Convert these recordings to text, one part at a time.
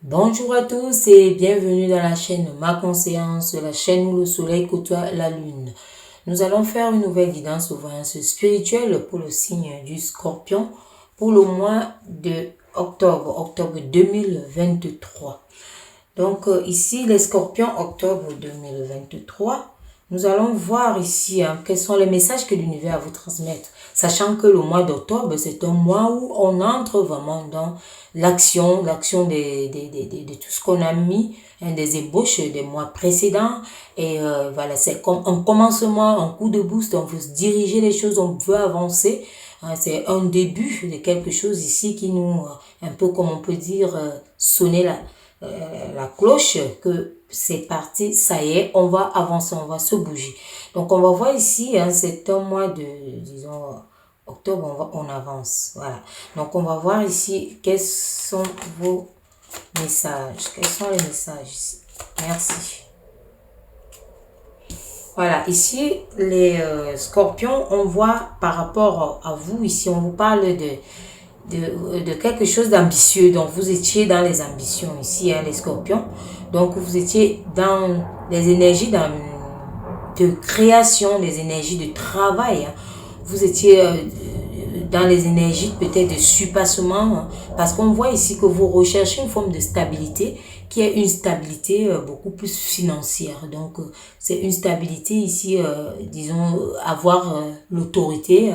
Bonjour à tous et bienvenue dans la chaîne Ma Conscience, la chaîne où le soleil côtoie la lune. Nous allons faire une nouvelle guidance aux voyances spirituelles pour le signe du Scorpion pour le mois de octobre 2023. Donc ici les Scorpions, octobre 2023. Nous allons voir ici quels sont les messages que l'univers vous transmettre. Sachant que le mois d'octobre, c'est un mois où on entre vraiment dans l'action de tout ce qu'on a mis, des ébauches des mois précédents. Et voilà, c'est comme un commencement, un coup de boost, on veut se diriger les choses, on veut avancer. C'est un début de quelque chose ici qui nous, un peu comme on peut dire, sonner la cloche que c'est parti, ça y est, on va avancer, on va se bouger. Donc on va voir ici, c'est un mois de, disons, octobre, on avance. Voilà. Donc on va voir ici quels sont vos messages. Quels sont les messages ici? Merci. Voilà, ici, les scorpions, on voit par rapport à vous, ici, on vous parle de quelque chose d'ambitieux. Donc, vous étiez dans les ambitions ici, les scorpions. Donc, vous étiez dans les énergies de création, les énergies de travail. Vous étiez dans les énergies peut-être de surpassement, parce qu'on voit ici que vous recherchez une forme de stabilité qui est une stabilité beaucoup plus financière. Donc, c'est une stabilité ici, disons, avoir l'autorité,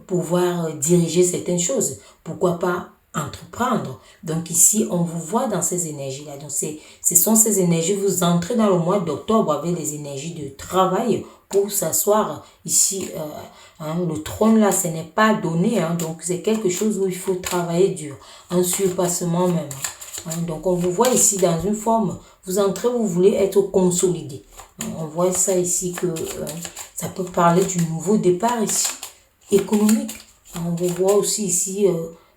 pouvoir diriger certaines choses. Pourquoi pas entreprendre. Donc ici, on vous voit dans ces énergies-là. Donc ce sont ces énergies, vous entrez dans le mois d'octobre avec les énergies de travail pour s'asseoir ici. Le trône là, ce n'est pas donné. Donc c'est quelque chose où il faut travailler dur. Un surpassement même. Donc on vous voit ici dans une forme, vous entrez, vous voulez être consolidé. On voit ça ici que ça peut parler du nouveau départ ici, économique. On vous voit aussi ici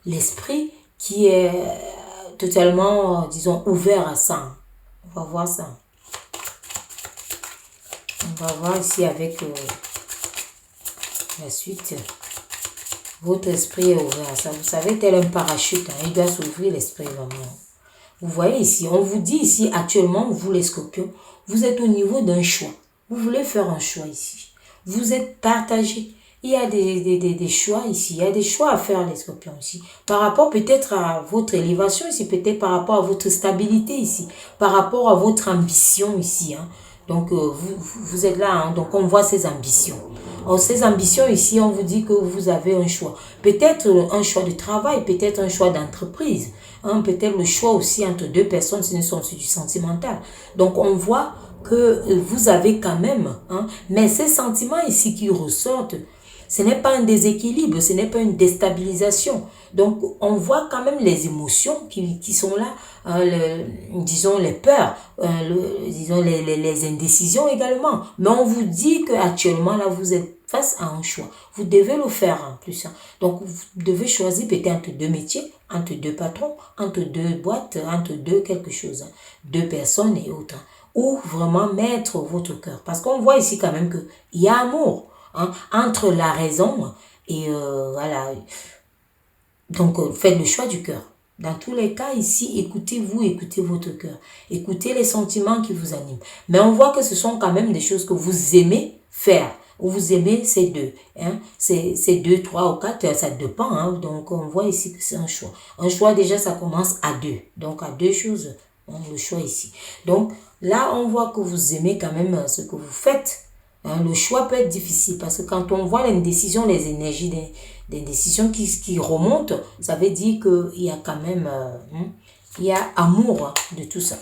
l'esprit qui est totalement, disons, ouvert à ça. On va voir ça. On va voir ici avec la suite. Votre esprit est ouvert à ça. Vous savez, tel un parachute, il doit s'ouvrir l'esprit vraiment. Vous voyez ici, on vous dit ici actuellement, vous les scorpions, vous êtes au niveau d'un choix. Vous voulez faire un choix ici. Vous êtes partagé. Il y a des choix ici. Il y a des choix à faire les scorpions ici. Par rapport peut-être à votre élévation ici, peut-être par rapport à votre stabilité ici, par rapport à votre ambition ici. Donc, vous êtes là, donc on voit ces ambitions. Alors, ces ambitions ici, on vous dit que vous avez un choix. Peut-être un choix de travail, peut-être un choix d'entreprise. Peut-être le choix aussi entre deux personnes, ce ne sont du sentimental. Donc, on voit que vous avez quand même, mais ces sentiments ici qui ressortent, ce n'est pas un déséquilibre, ce n'est pas une déstabilisation. Donc, on voit quand même les émotions qui sont là, disons les peurs, disons les indécisions également. Mais on vous dit qu'actuellement, là, vous êtes face à un choix. Vous devez le faire en plus. Donc, vous devez choisir peut-être entre deux métiers, entre deux patrons, entre deux boîtes, entre deux quelque chose, deux personnes et autres. Ou vraiment mettre votre cœur. Parce qu'on voit ici quand même qu'il y a amour. Entre la raison et voilà. Donc, faites le choix du cœur. Dans tous les cas, ici, écoutez-vous, écoutez votre cœur. Écoutez les sentiments qui vous animent. Mais on voit que ce sont quand même des choses que vous aimez faire. Ou vous aimez ces deux. C'est deux, trois ou quatre, ça dépend. Donc, on voit ici que c'est un choix. Un choix, déjà, ça commence à deux. Donc, à deux choses, le choix ici. Donc, là, on voit que vous aimez quand même ce que vous faites. Le choix peut être difficile parce que quand on voit l'indécision, les énergies d'indécision qui remontent, ça veut dire qu'il y a quand même il y a amour de tout ça.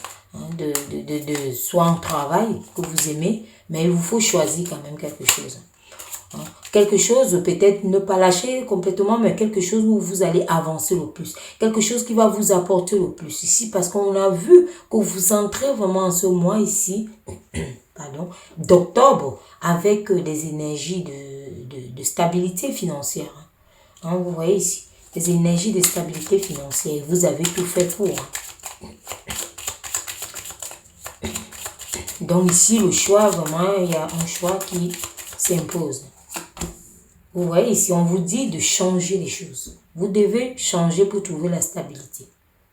De soit un travail que vous aimez, mais il vous faut choisir quand même quelque chose. Quelque chose, peut-être ne pas lâcher complètement, mais quelque chose où vous allez avancer le plus. Quelque chose qui va vous apporter le plus ici, parce qu'on a vu que vous entrez vraiment en ce mois ici, d'octobre, avec des énergies de stabilité financière. Vous voyez ici, des énergies de stabilité financière. Vous avez tout fait pour. Donc ici, le choix, vraiment, il y a un choix qui s'impose. Vous voyez ici, on vous dit de changer les choses. Vous devez changer pour trouver la stabilité.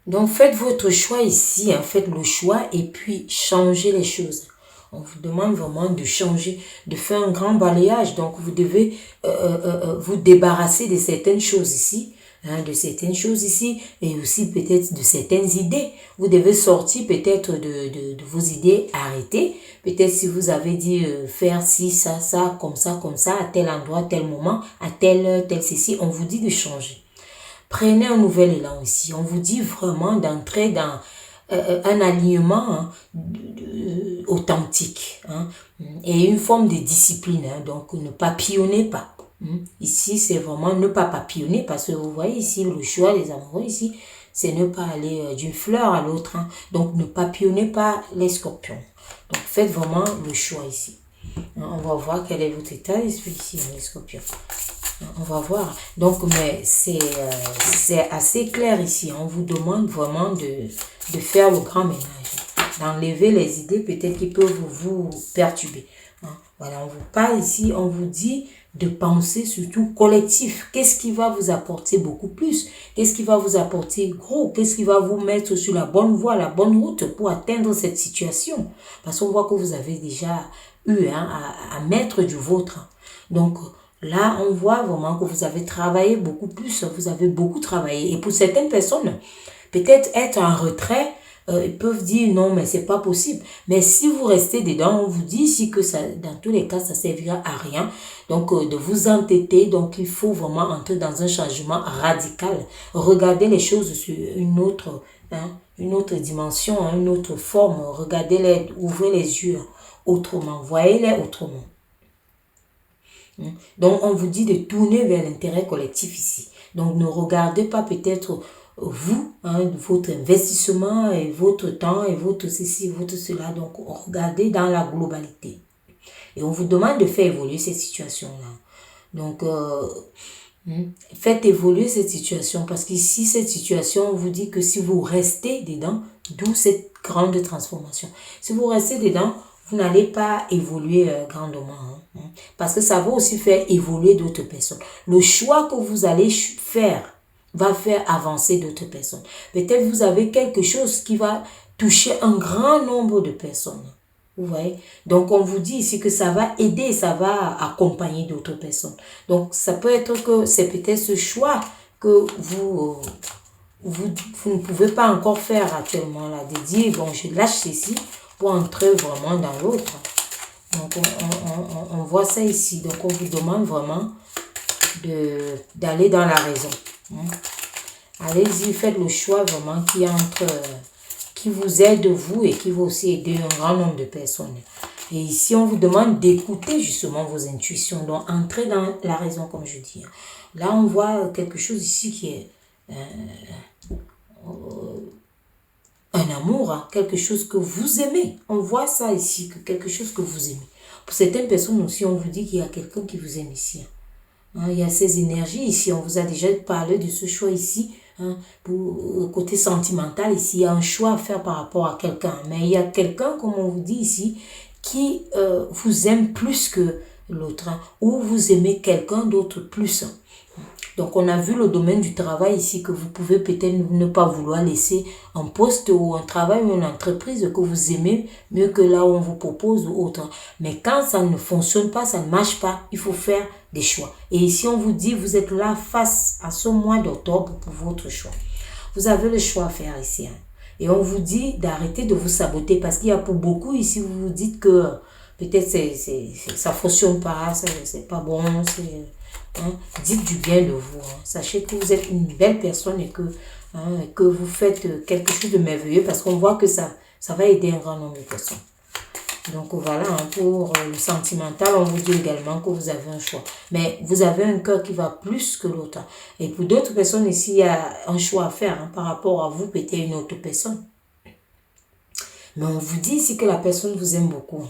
Donc, faites votre choix ici, hein, faites le choix et puis changez les choses. On vous demande vraiment de changer, de faire un grand balayage. Donc, vous devez vous débarrasser de certaines choses ici, hein, de certaines choses ici, et aussi peut-être de certaines idées. Vous devez sortir peut-être de vos idées arrêtées. Peut-être si vous avez dit faire ci, ça, comme ça, à tel endroit, tel moment, à telle heure, tel ceci, on vous dit de changer. Prenez un nouvel élan ici. On vous dit vraiment d'entrer dans un alignement, hein, authentique, hein, et une forme de discipline. Hein, donc, ne papillonnez pas. Ici, c'est vraiment ne pas papillonner parce que vous voyez ici, le choix des amoureux ici, c'est ne pas aller d'une fleur à l'autre. Hein. Donc, ne papillonnez pas les scorpions. Donc, faites vraiment le choix ici. On va voir quel est votre état d'esprit ici, les scorpions. On va voir. Donc, mais c'est assez clair ici. On vous demande vraiment de faire le grand ménage. D'enlever les idées peut-être qui peuvent vous perturber. Voilà, on vous parle ici, on vous dit de penser surtout collectif. Qu'est-ce qui va vous apporter beaucoup plus? Qu'est-ce qui va vous apporter gros? Qu'est-ce qui va vous mettre sur la bonne voie, la bonne route pour atteindre cette situation? Parce qu'on voit que vous avez déjà eu, hein, à mettre du vôtre. Donc, là, on voit vraiment que vous avez travaillé beaucoup plus, vous avez beaucoup travaillé. Et pour certaines personnes, peut-être être en retrait, ils peuvent dire non, mais c'est pas possible. Mais si vous restez dedans, on vous dit ici que ça, dans tous les cas, ça servira à rien. Donc, de vous entêter. Donc, il faut vraiment entrer dans un changement radical. Regardez les choses sur une autre, hein, une autre dimension, hein, une autre forme. Regardez-les, ouvrez les yeux autrement. Voyez-les autrement. Donc, on vous dit de tourner vers l'intérêt collectif ici. Donc, ne regardez pas peut-être vous, hein, votre investissement et votre temps et votre ceci, votre cela. Donc, regardez dans la globalité. Et on vous demande de faire évoluer cette situation-là. Donc, faites évoluer cette situation parce qu'ici, cette situation, on vous dit que si vous restez dedans, d'où cette grande transformation. Si vous restez dedans, vous n'allez pas évoluer grandement. Hein, parce que ça va aussi faire évoluer d'autres personnes. Le choix que vous allez faire va faire avancer d'autres personnes. Peut-être vous avez quelque chose qui va toucher un grand nombre de personnes. Vous voyez? Donc, on vous dit ici que ça va aider, ça va accompagner d'autres personnes. Donc, ça peut être que c'est peut-être ce choix que vous ne pouvez pas encore faire actuellement, là, de dire, bon, je lâche ceci pour entrer vraiment dans l'autre. Donc, on voit ça ici. Donc, on vous demande vraiment d'aller dans la raison. Allez-y, faites le choix vraiment qui vous aide vous et qui va aussi aider un grand nombre de personnes. Et ici, on vous demande d'écouter justement vos intuitions. Donc, entrez dans la raison, comme je dis. Là, on voit quelque chose ici qui est un amour, hein, quelque chose que vous aimez. On voit ça ici, quelque chose que vous aimez. Pour certaines personnes aussi, on vous dit qu'il y a quelqu'un qui vous aime ici. Hein, il y a ces énergies ici. On vous a déjà parlé de ce choix ici. Hein, pour le côté sentimental, ici, il y a un choix à faire par rapport à quelqu'un. Mais il y a quelqu'un, comme on vous dit ici, qui vous aime plus que l'autre. Hein, ou vous aimez quelqu'un d'autre plus. Hein. Donc, on a vu le domaine du travail ici que vous pouvez peut-être ne pas vouloir laisser un poste ou un travail ou une entreprise que vous aimez mieux que là où on vous propose ou autre. Mais quand ça ne fonctionne pas, ça ne marche pas, il faut faire des choix. Et ici, on vous dit, vous êtes là face à ce mois d'octobre pour votre choix. Vous avez le choix à faire ici. Hein. Et on vous dit d'arrêter de vous saboter parce qu'il y a pour beaucoup ici, vous vous dites que peut-être ça ne fonctionne pas, c'est pas bon, c'est... Hein, dites du bien de vous. Hein. Sachez que vous êtes une belle personne et que vous faites quelque chose de merveilleux parce qu'on voit que ça va aider un grand nombre de personnes. Donc voilà, hein, pour le sentimental, on vous dit également que vous avez un choix. Mais vous avez un cœur qui va plus que l'autre. Et pour d'autres personnes ici, il y a un choix à faire hein, par rapport à vous, peut-être une autre personne. Mais on vous dit ici que la personne vous aime beaucoup.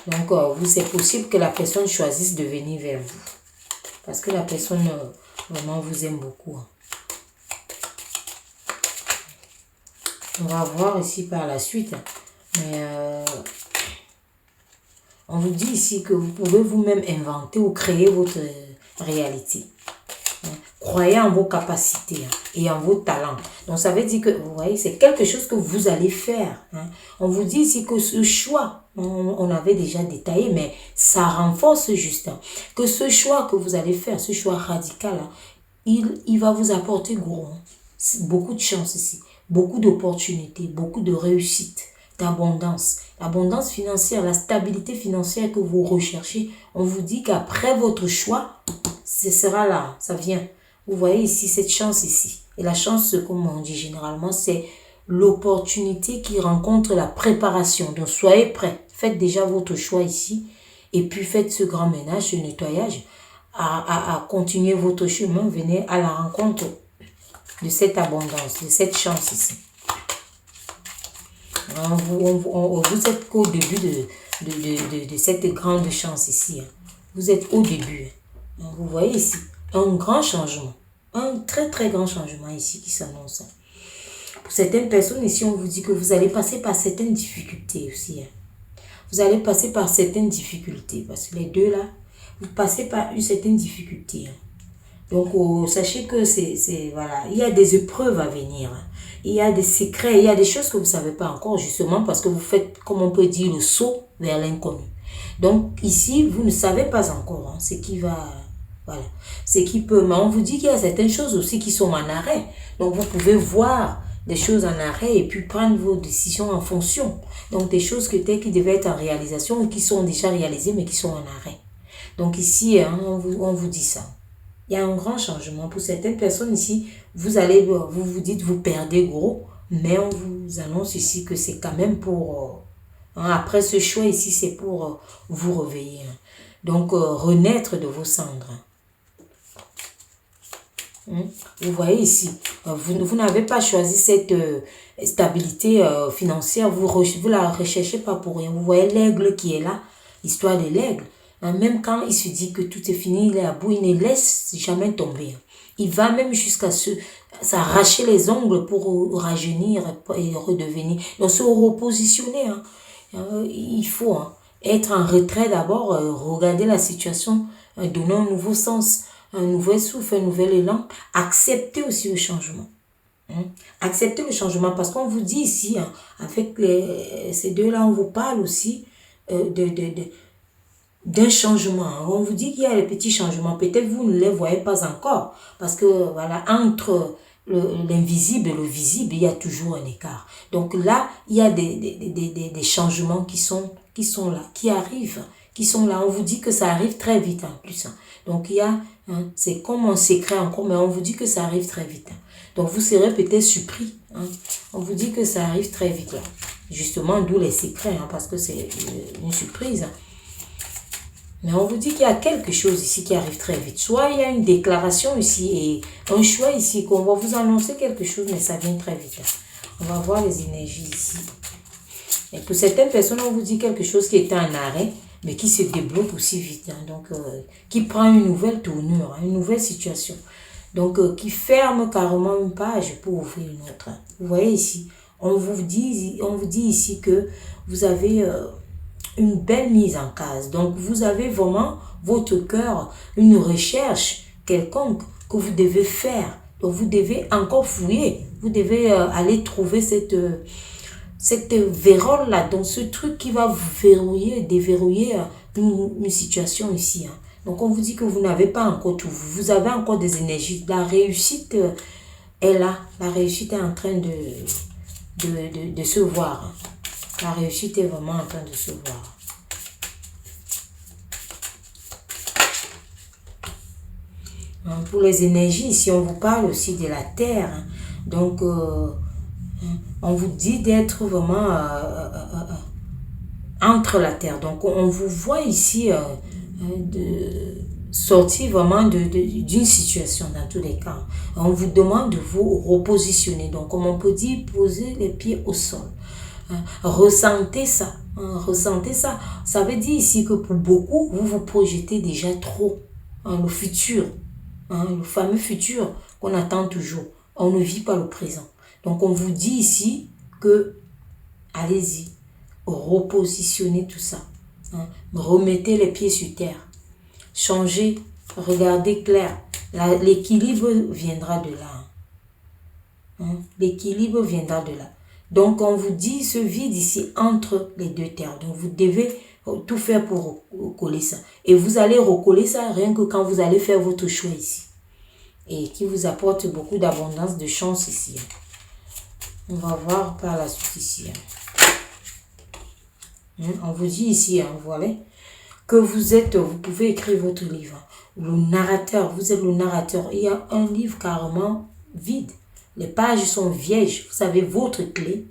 Donc, c'est possible que la personne choisisse de venir vers vous. Parce que la personne vraiment vous aime beaucoup. On va voir ici par la suite. Mais on vous dit ici que vous pouvez vous-même inventer ou créer votre réalité. croyez en vos capacités et en vos talents. Donc, ça veut dire que, vous voyez, c'est quelque chose que vous allez faire. On vous dit ici que ce choix, on avait déjà détaillé, mais ça renforce juste que ce choix que vous allez faire, ce choix radical, il va vous apporter gros. Beaucoup de chance ici, beaucoup d'opportunités, beaucoup de réussite, d'abondance. L'abondance financière, la stabilité financière que vous recherchez, on vous dit qu'après votre choix, ce sera là, ça vient. Vous voyez ici cette chance ici. Et la chance, comme on dit généralement, c'est l'opportunité qui rencontre la préparation. Donc soyez prêts, faites déjà votre choix ici et puis faites ce grand ménage, ce nettoyage, à continuer votre chemin, venez à la rencontre de cette abondance, de cette chance ici. Vous êtes qu'au début de cette grande chance ici. Vous êtes au début. Vous voyez ici, un grand changement. Un très très grand changement ici qui s'annonce. Pour certaines personnes ici, on vous dit que vous allez passer par certaines difficultés aussi. Vous allez passer par certaines difficultés. Parce que les deux là, vous passez par une certaine difficulté. Donc, sachez que voilà, il y a des épreuves à venir. Il y a des secrets, il y a des choses que vous ne savez pas encore, justement, parce que vous faites, comme on peut dire, le saut vers l'inconnu. Donc, ici, vous ne savez pas encore ce qui va... Voilà, ce qui peut... Mais on vous dit qu'il y a certaines choses aussi qui sont en arrêt. Donc, vous pouvez voir des choses en arrêt et puis prendre vos décisions en fonction. Donc, des choses qui devaient être en réalisation ou qui sont déjà réalisées, mais qui sont en arrêt. Donc, ici, on vous dit ça. Il y a un grand changement. Pour certaines personnes ici, vous vous dites, vous perdez gros, mais on vous annonce ici que c'est quand même pour... après ce choix ici, c'est pour vous réveiller. Donc, renaître de vos cendres. Vous voyez ici, vous n'avez pas choisi cette stabilité financière, vous la recherchez pas pour rien. Vous voyez l'aigle qui est là, l'histoire de l'aigle. Même quand il se dit que tout est fini, il est à bout, il ne laisse jamais tomber. Il va même jusqu'à s'arracher les ongles pour rajeunir et redevenir. Donc, se repositionner. Il faut être en retrait d'abord, regarder la situation, donner un nouveau sens, un nouvel souffle, un nouvel élan. Accepter aussi le changement. Accepter le changement parce qu'on vous dit ici, avec ces deux-là, on vous parle aussi d'un changement. On vous dit qu'il y a les petits changements. Peut-être vous ne les voyez pas encore. Parce que, voilà, entre l'invisible et le visible, il y a toujours un écart. Donc là, il y a des changements qui sont là, qui arrivent, qui sont là. On vous dit que ça arrive très vite en plus. Donc il y a, c'est comme un secret encore, mais on vous dit que ça arrive très vite. Donc vous serez peut-être surpris. On vous dit que ça arrive très vite là. Justement, d'où les secrets, parce que c'est une surprise. Mais on vous dit qu'il y a quelque chose ici qui arrive très vite. Soit il y a une déclaration ici et un choix ici qu'on va vous annoncer quelque chose, mais ça vient très vite. On va voir les énergies ici. Et pour certaines personnes, on vous dit quelque chose qui était en arrêt, mais qui se débloque aussi vite. Donc, qui prend une nouvelle tournure, une nouvelle situation. Donc, qui ferme carrément une page pour ouvrir une autre. Vous voyez ici, on vous dit ici que vous avez... une belle mise en case. Donc, vous avez vraiment votre cœur, une recherche quelconque que vous devez faire. Donc, vous devez encore fouiller. Vous devez aller trouver cette vérole-là. Donc, ce truc qui va vous verrouiller, déverrouiller une situation ici. Donc, on vous dit que vous n'avez pas encore tout. Vous avez encore des énergies. La réussite est là. La réussite est en train de se voir. La réussite est vraiment en train de se voir. Pour les énergies, ici, on vous parle aussi de la terre. Donc, on vous dit d'être vraiment entre la terre. Donc, on vous voit ici de sortir vraiment d'une situation dans tous les cas. On vous demande de vous repositionner. Donc, comme on peut dire, poser les pieds au sol. Ressentez ça. Ressentez ça. Ça veut dire ici que pour beaucoup, vous vous projetez déjà trop le futur. Le fameux futur qu'on attend toujours. On ne vit pas le présent. Donc, on vous dit ici que allez-y, repositionnez tout ça. Remettez les pieds sur terre. Changez, regardez clair. L'équilibre viendra de là. Hein? L'équilibre viendra de là. Donc, on vous dit ce vide ici entre les deux terres. Donc, vous devez tout faire pour recoller ça. Et vous allez recoller ça rien que quand vous allez faire votre choix ici. Et qui vous apporte beaucoup d'abondance, de chance ici. On va voir par la suite ici. On vous dit ici, voilà, que vous pouvez écrire votre livre. Le narrateur, vous êtes le narrateur. Il y a un livre carrément vide. Les pages sont vierges. Vous avez votre clé.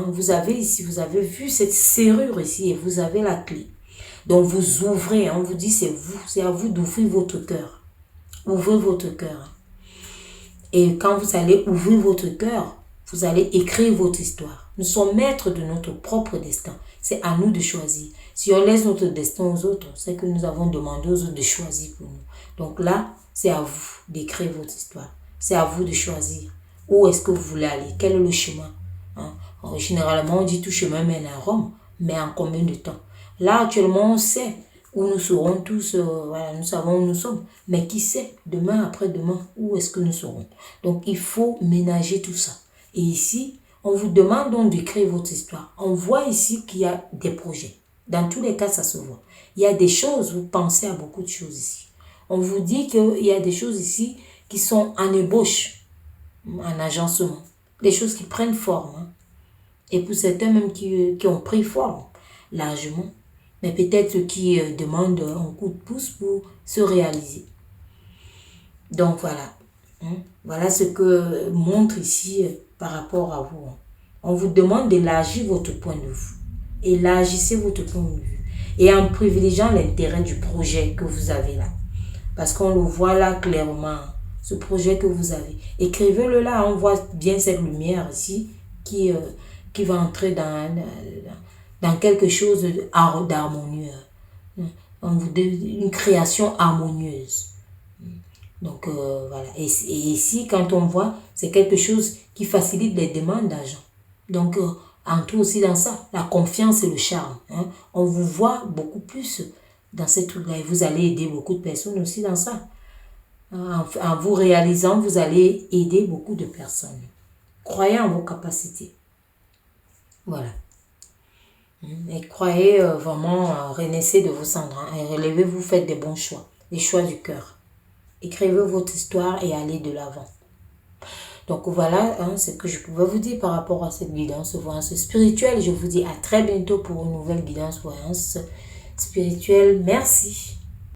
Vous avez ici, vous avez vu cette serrure ici et vous avez la clé. Donc vous ouvrez, on vous dit c'est à vous d'ouvrir votre cœur. Ouvrez votre cœur. Et quand vous allez ouvrir votre cœur, vous allez écrire votre histoire. Nous sommes maîtres de notre propre destin. C'est à nous de choisir. Si on laisse notre destin aux autres, c'est que nous avons demandé aux autres de choisir pour nous. Donc là, c'est à vous d'écrire votre histoire. C'est à vous de choisir. Où est-ce que vous voulez aller? Quel est le chemin? Généralement, on dit tout chemin mène à Rome. Mais en combien de temps? Là, actuellement, on sait où nous serons tous. Voilà, nous savons où nous sommes. Mais qui sait, demain, après-demain, où est-ce que nous serons? Donc, il faut ménager tout ça. Et ici, on vous demande donc d'écrire votre histoire. On voit ici qu'il y a des projets. Dans tous les cas, ça se voit. Il y a des choses, vous pensez à beaucoup de choses ici. On vous dit qu'il y a des choses ici qui sont en ébauche, en agencement. Des choses qui prennent forme. Et pour certains même qui ont pris forme largement. Mais peut-être qui demandent un coup de pouce pour se réaliser. Donc voilà. Voilà ce que montre ici par rapport à vous. On vous demande d'élargir votre point de vue. Élargissez votre point de vue. Et en privilégiant l'intérêt du projet que vous avez là. Parce qu'on le voit là clairement. Ce projet que vous avez. Écrivez-le là. On voit bien cette lumière ici qui va entrer dans quelque chose d'harmonieux. Une création harmonieuse. Donc voilà. Et ici, quand on voit, c'est quelque chose qui facilite les demandes d'argent. Donc, entre aussi dans ça, la confiance et le charme. On vous voit beaucoup plus dans ces trucs-là. Et vous allez aider beaucoup de personnes aussi dans ça. En vous réalisant, vous allez aider beaucoup de personnes. Croyez en vos capacités. Voilà. Et croyez vraiment, renaissez de vos cendres. Et relevez-vous, faites des bons choix. Les choix du cœur. Écrivez votre histoire et allez de l'avant. Donc voilà ce que je pouvais vous dire par rapport à cette guidance voyance spirituelle. Je vous dis à très bientôt pour une nouvelle guidance voyance spirituelle. Merci.